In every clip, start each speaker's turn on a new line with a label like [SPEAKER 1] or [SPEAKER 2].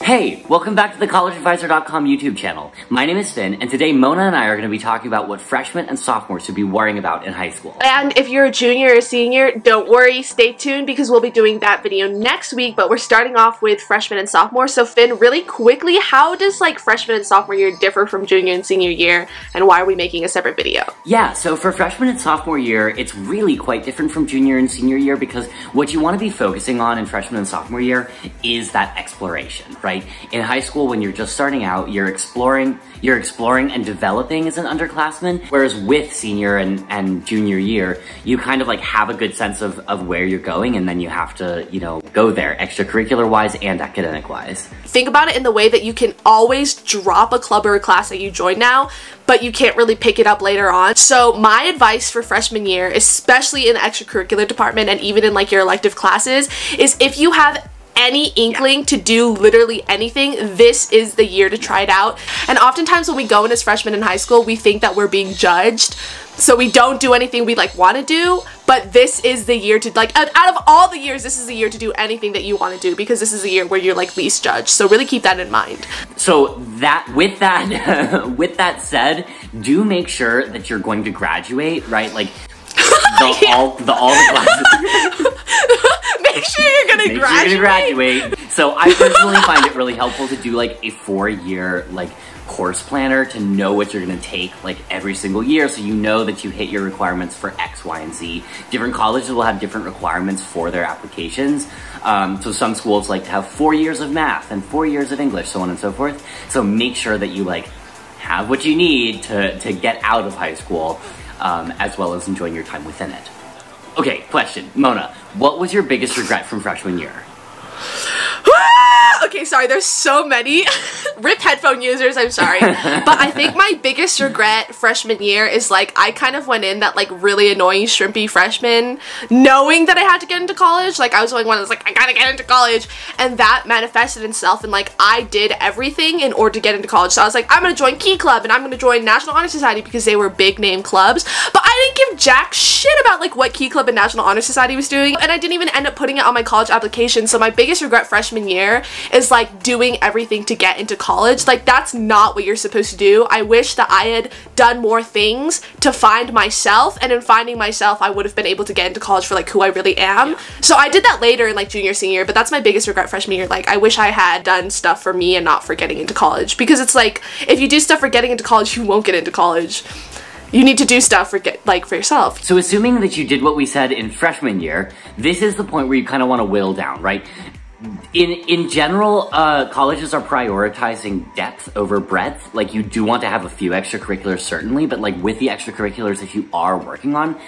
[SPEAKER 1] Hey, welcome back to the CollegeAdvisor.com YouTube channel. My name is Finn, and today Mona and I are going to be talking about what freshmen and sophomores should be worrying about in high school.
[SPEAKER 2] And if you're a junior or senior, don't worry, stay tuned because we'll be doing that video next week, but we're starting off with freshmen and sophomore. So Finn, really quickly, how does freshman and sophomore year differ from junior and senior year, and why are we making a separate video?
[SPEAKER 1] Yeah, so for freshman and sophomore year, it's really quite different from junior and senior year because what you want to be focusing on in freshman and sophomore year is that exploration, right? In high school, when you're just starting out, you're exploring and developing as an underclassman, whereas with senior and junior year, you kind of have a good sense of where you're going, and then you have to, go there, extracurricular-wise and academic-wise.
[SPEAKER 2] Think about it in the way that you can always drop a club or a class that you join now, but you can't really pick it up later on. So my advice for freshman year, especially in the extracurricular department and even in your elective classes, is if you have any inkling to do literally anything, this is the year to try it out. And oftentimes when we go in as freshmen in high school, we think that we're being judged, so we don't do anything we want to do. But this is the year to out of all the years, this is the year to do anything that you want to do, because this is the year where you're least judged. So really keep that in mind.
[SPEAKER 1] So with that said, do make sure that you're going to graduate, right? All the classes.
[SPEAKER 2] Make sure you're gonna graduate.
[SPEAKER 1] So I personally find it really helpful to do a 4-year course planner to know what you're gonna take every single year, so you know that you hit your requirements for X, Y, and Z. Different colleges will have different requirements for their applications. So some schools like to have 4 years of math and 4 years of English, so on and so forth. So make sure that you have what you need to get out of high school, as well as enjoying your time within it. Okay, question. Mona, what was your biggest regret from freshman year?
[SPEAKER 2] Okay, sorry, there's so many. RIP headphone users, I'm sorry. But I think my biggest regret freshman year is I kind of went in that really annoying shrimpy freshman, knowing that I had to get into college. I was the only one that was I gotta get into college. And that manifested itself in I did everything in order to get into college. So I was I'm gonna join Key Club and I'm gonna join National Honor Society because they were big name clubs. But I didn't give jack shit about what Key Club and National Honor Society was doing. And I didn't even end up putting it on my college application. So my biggest regret freshman year is doing everything to get into college. That's not what you're supposed to do. I wish that I had done more things to find myself, and in finding myself I would have been able to get into college for who I really am. So I did that later in junior, senior, but that's my biggest regret freshman year. I wish I had done stuff for me and not for getting into college, because it's if you do stuff for getting into college, you won't get into college. You need to do stuff for for yourself.
[SPEAKER 1] So assuming that you did what we said in freshman year, this is the point where you kind of want to whittle down, right? In general, colleges are prioritizing depth over breadth. You do want to have a few extracurriculars, certainly, but with the extracurriculars that you are working on,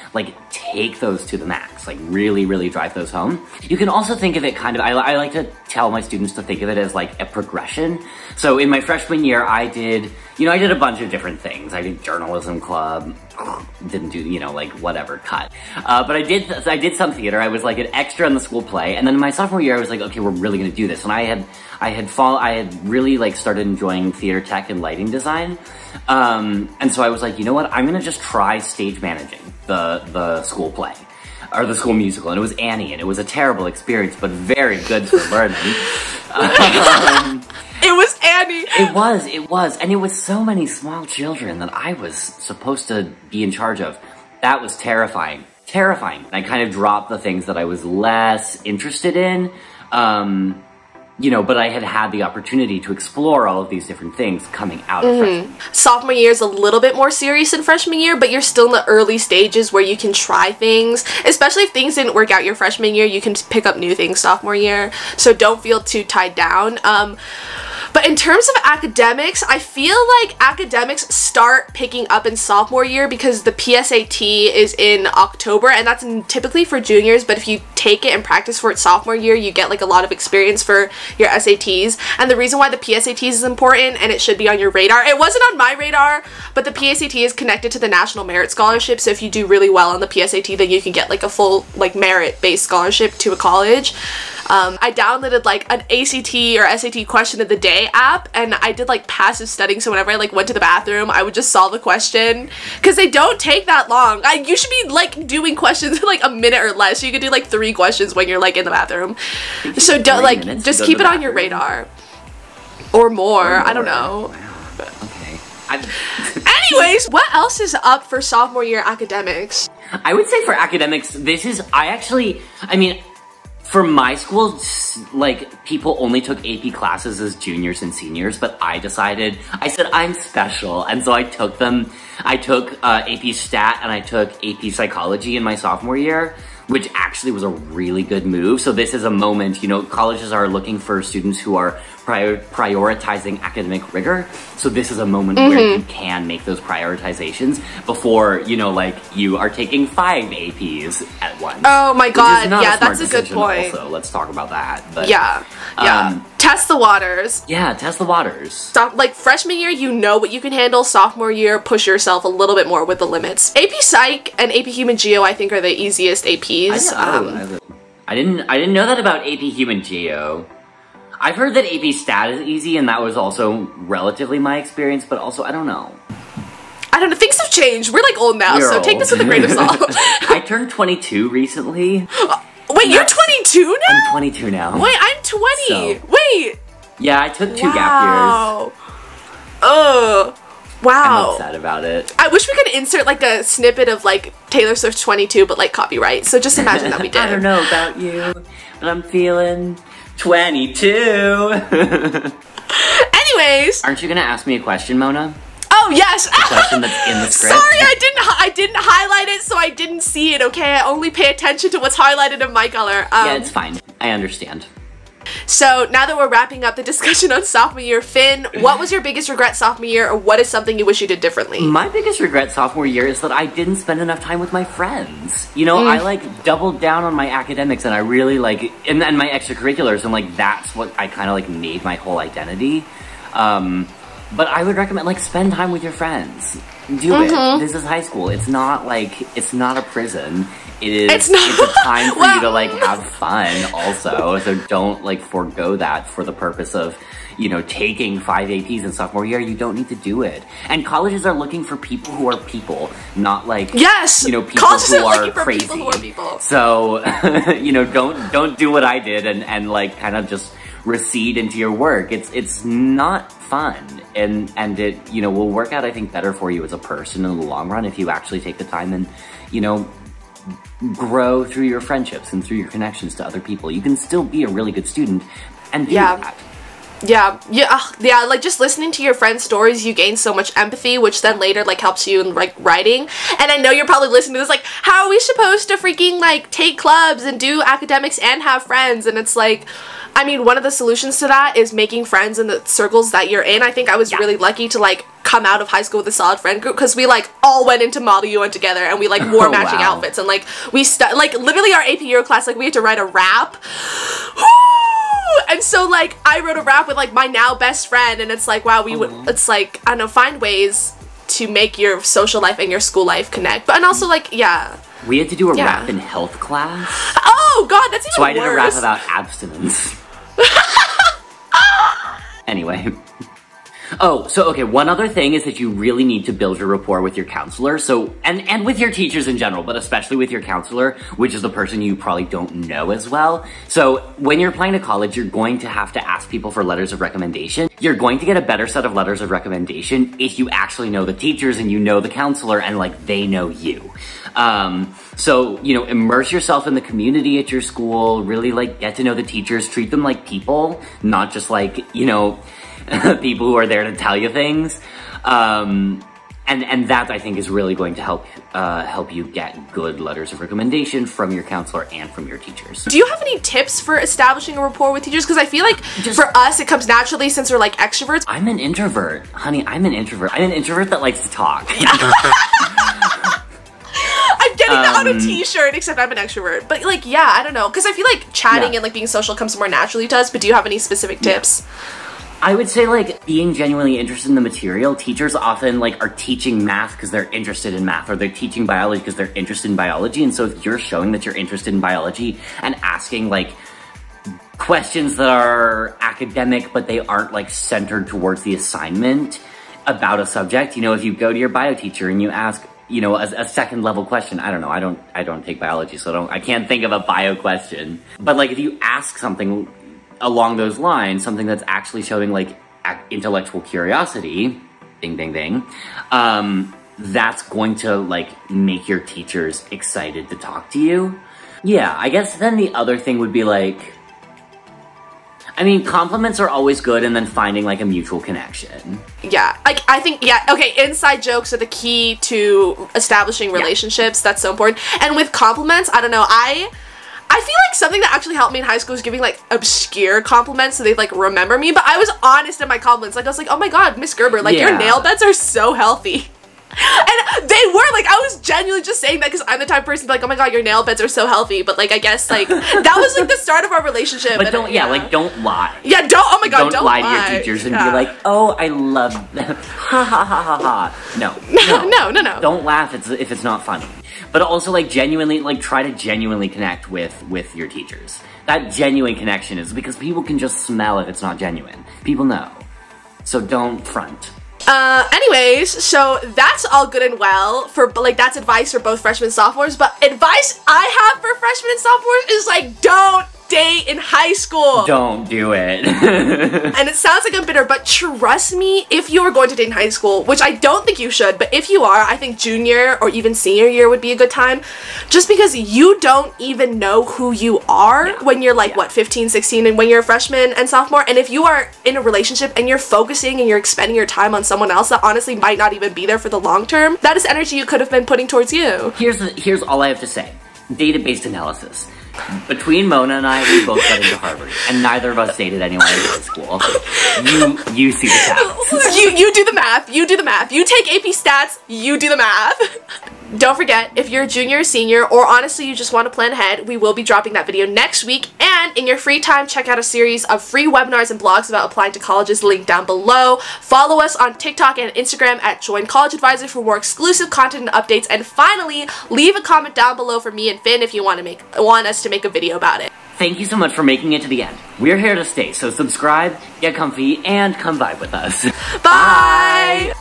[SPEAKER 1] take those to the max. Really, really drive those home. You can also think of it I like to tell my students to think of it as a progression. So in my freshman year, I did a bunch of different things. I did journalism club, didn't do, whatever, cut. But I did some theater. I was an extra in the school play. And then in my sophomore year, I was okay, we're really gonna do this. And I had really started enjoying theater tech and lighting design. And so I was you know what? I'm gonna just try stage managing the school play, or the school musical. And it was Annie, and it was a terrible experience, but very good for learning.
[SPEAKER 2] It was Annie!
[SPEAKER 1] It was. And it was so many small children that I was supposed to be in charge of. That was terrifying. Terrifying. I kind of dropped the things that I was less interested in, but I had the opportunity to explore all of these different things coming out of freshman.
[SPEAKER 2] Sophomore year is a little bit more serious than freshman year, but you're still in the early stages where you can try things. Especially if things didn't work out your freshman year, you can pick up new things sophomore year. So don't feel too tied down. But in terms of academics, I feel academics start picking up in sophomore year because the PSAT is in October, and that's typically for juniors, but if you take it and practice for it sophomore year, you get a lot of experience for your SATs. And the reason why the PSATs is important, and it should be on your radar, it wasn't on my radar, but the PSAT is connected to the National Merit Scholarship, so if you do really well on the PSAT, then you can get a full merit-based scholarship to a college. I downloaded an ACT or SAT question of the day app, and I did passive studying, so whenever I went to the bathroom, I would just solve the question, because they don't take that long. You should be doing questions in a minute or less, so you could do 3 questions when you're in the bathroom. So don't just keep it on your radar. Or more. I don't know.
[SPEAKER 1] Wow. Okay.
[SPEAKER 2] Anyways, what else is up for sophomore year academics?
[SPEAKER 1] I would say for academics, I mean, for my school, like, people only took AP classes as juniors and seniors, but I said I'm special, and so I took them. I took AP Stat and I took AP Psychology in my sophomore year, which actually was a really good move. So this is a moment, you know, colleges are looking for students who are prioritizing academic rigor. So this is a moment where you can make those prioritizations before, you know, like, you are taking 5 APs at once.
[SPEAKER 2] Oh my god, yeah, that's a good point.
[SPEAKER 1] Also, let's talk about that. But,
[SPEAKER 2] yeah. Test the waters.
[SPEAKER 1] Yeah, test the waters.
[SPEAKER 2] Like, freshman year, you know what you can handle. Sophomore year, push yourself a little bit more with the limits. AP Psych and AP Human Geo, I think, are the easiest APs.
[SPEAKER 1] I didn't know that about AP Human Geo. I've heard that AP Stat is easy, and that was also relatively my experience, but also, I don't know.
[SPEAKER 2] I don't know, things have changed. We're, like, old now, so take this with a grain of salt.
[SPEAKER 1] I turned 22 recently.
[SPEAKER 2] Wait, you're 22 now?
[SPEAKER 1] I'm 22 now.
[SPEAKER 2] Wait, I'm 20.
[SPEAKER 1] So,
[SPEAKER 2] wait.
[SPEAKER 1] Yeah, I took 2 gap years.
[SPEAKER 2] Wow.
[SPEAKER 1] I'm upset about it.
[SPEAKER 2] I wish we could insert, like, a snippet of, like, Taylor Swift 22, but, like, copyright. So just imagine that we did.
[SPEAKER 1] I don't know about you, but I'm feeling 22.
[SPEAKER 2] Anyways.
[SPEAKER 1] Aren't you gonna ask me a question, Mona?
[SPEAKER 2] Oh, yes.
[SPEAKER 1] The question that's in the script?
[SPEAKER 2] Sorry, I didn't highlight it, so I didn't see it, okay? I only pay attention to what's highlighted in my color.
[SPEAKER 1] Yeah, it's fine. I understand.
[SPEAKER 2] So, now that we're wrapping up the discussion on sophomore year, Finn, what was your biggest regret sophomore year, or what is something you wish you did differently?
[SPEAKER 1] My biggest regret sophomore year is that I didn't spend enough time with my friends. You know, I, like, doubled down on my academics, and I really, like, and my extracurriculars, and, like, that's what I kind of, like, made my whole identity. But I would recommend, like, spend time with your friends. Do it. This is high school. It's not, like, it's not a prison. It's a time for you to, like, have fun also. So don't, like, forego that for the purpose of, you know, taking 5 APs in sophomore year. You don't need to do it. And colleges are looking for people who are people, not, like, you know, people who are crazy.
[SPEAKER 2] People who are people.
[SPEAKER 1] So, you know, don't do what I did and like, kind of just recede into your work. It's not fun, and it, you know, will work out, I think, better for you as a person in the long run if you actually take the time and, you know, grow through your friendships and through your connections to other people. You can still be a really good student and do that.
[SPEAKER 2] Yeah, like, just listening to your friends' stories, you gain so much empathy, which then later, like, helps you in, like, writing. And I know you're probably listening to this, like, how are we supposed to freaking, like, take clubs and do academics and have friends? And it's like, I mean, one of the solutions to that is making friends in the circles that you're in. I think I was really lucky to, like, come out of high school with a solid friend group, because we, like, all went into Model UN together, and we, like, wore matching outfits, and, like, we like, literally our AP Euro class, like, we had to write a rap. And so, like, I wrote a rap with, like, my now best friend, and it's like, wow, it's like, I don't know, find ways to make your social life and your school life connect. But, and also, like,
[SPEAKER 1] we had to do a rap in health class.
[SPEAKER 2] Oh, God, that's even worse.
[SPEAKER 1] So I did a rap about abstinence. Anyway. Oh, so, okay, one other thing is that you really need to build your rapport with your counselor, so, and with your teachers in general, but especially with your counselor, which is the person you probably don't know as well. So, when you're applying to college, you're going to have to ask people for letters of recommendation. You're going to get a better set of letters of recommendation if you actually know the teachers and you know the counselor and, like, they know you. So, you know, immerse yourself in the community at your school, really, like, get to know the teachers, treat them like people, not just like, you know, people who are there to tell you things. And that, I think, is really going to help you get good letters of recommendation from your counselor and from your teachers. Do
[SPEAKER 2] you have any tips for establishing a rapport with teachers? Because I feel like for us, it comes naturally since we're, like, extroverts.
[SPEAKER 1] I'm an introvert. Honey, I'm an introvert. I'm an introvert that likes to talk.
[SPEAKER 2] I'm getting that on a t-shirt, except I'm an extrovert. But, like, yeah, I don't know. Because I feel like chatting and, like, being social comes more naturally to us. But do you have any specific tips?
[SPEAKER 1] I would say, like, being genuinely interested in the material. Teachers often, like, are teaching math because they're interested in math, or they're teaching biology because they're interested in biology. And so if you're showing that you're interested in biology and asking, like, questions that are academic, but they aren't, like, centered towards the assignment about a subject, you know, if you go to your bio teacher and you ask, you know, a second level question, I don't know, I don't take biology, so I can't think of a bio question. But, like, if you ask something along those lines, something that's actually showing, like, intellectual curiosity, ding, ding, ding, that's going to, like, make your teachers excited to talk to you. Yeah, I guess then the other thing would be, like, I mean, compliments are always good, and then finding, like, a mutual connection. Yeah,
[SPEAKER 2] like, I think, yeah, okay, inside jokes are the key to establishing relationships. That's so important. And with compliments, I don't know, I feel like something that actually helped me in high school was giving, like, obscure compliments so they'd, like, remember me. But I was honest in my compliments. Like, I was like, oh my god, Miss Gerber, like, your nail beds are so healthy. And they were, like, I was genuinely just saying that because I'm the type of person to be like, oh my god, your nail beds are so healthy. But, like, I guess, like, that was, like, the start of our relationship.
[SPEAKER 1] But don't, like, don't lie.
[SPEAKER 2] Yeah, oh my god, don't lie
[SPEAKER 1] to your teachers and be like, oh, I love them. Ha ha ha ha ha. No. Don't laugh if it's not funny. But also, like, genuinely, like, try to genuinely connect with your teachers. That genuine connection is because people can just smell if it's not genuine. People know. So don't front.
[SPEAKER 2] Anyways, so that's all good and well for, like, that's advice for both freshmen and sophomores, but advice I have for freshmen and sophomores is, like, don't date in high school.
[SPEAKER 1] Don't do it.
[SPEAKER 2] And it sounds like I'm bitter, but trust me, if you are going to date in high school, which I don't think you should, but if you are, I think junior or even senior year would be a good time, just because you don't even know who you are when you're like, what, 15, 16, and when you're a freshman and sophomore, and if you are in a relationship and you're focusing and you're expending your time on someone else that honestly might not even be there for the long term, that is energy you could have been putting towards you.
[SPEAKER 1] Here's all I have to say. Data-based analysis. Between Mona and I, we both got into Harvard, and neither of us dated anyone in high school. You see the stats.
[SPEAKER 2] You do the math. You do the math. You take AP Stats. You do the math. Don't forget, if you're a junior or senior, or honestly you just want to plan ahead, we will be dropping that video next week. And in your free time, check out a series of free webinars and blogs about applying to colleges linked down below. Follow us on TikTok and Instagram at @JoinCollegeAdvisor for more exclusive content and updates. And finally, leave a comment down below for me and Finn if you want us to make a video about it.
[SPEAKER 1] Thank you so much for making it to the end. We're here to stay, so subscribe, get comfy, and come vibe with us.
[SPEAKER 2] Bye!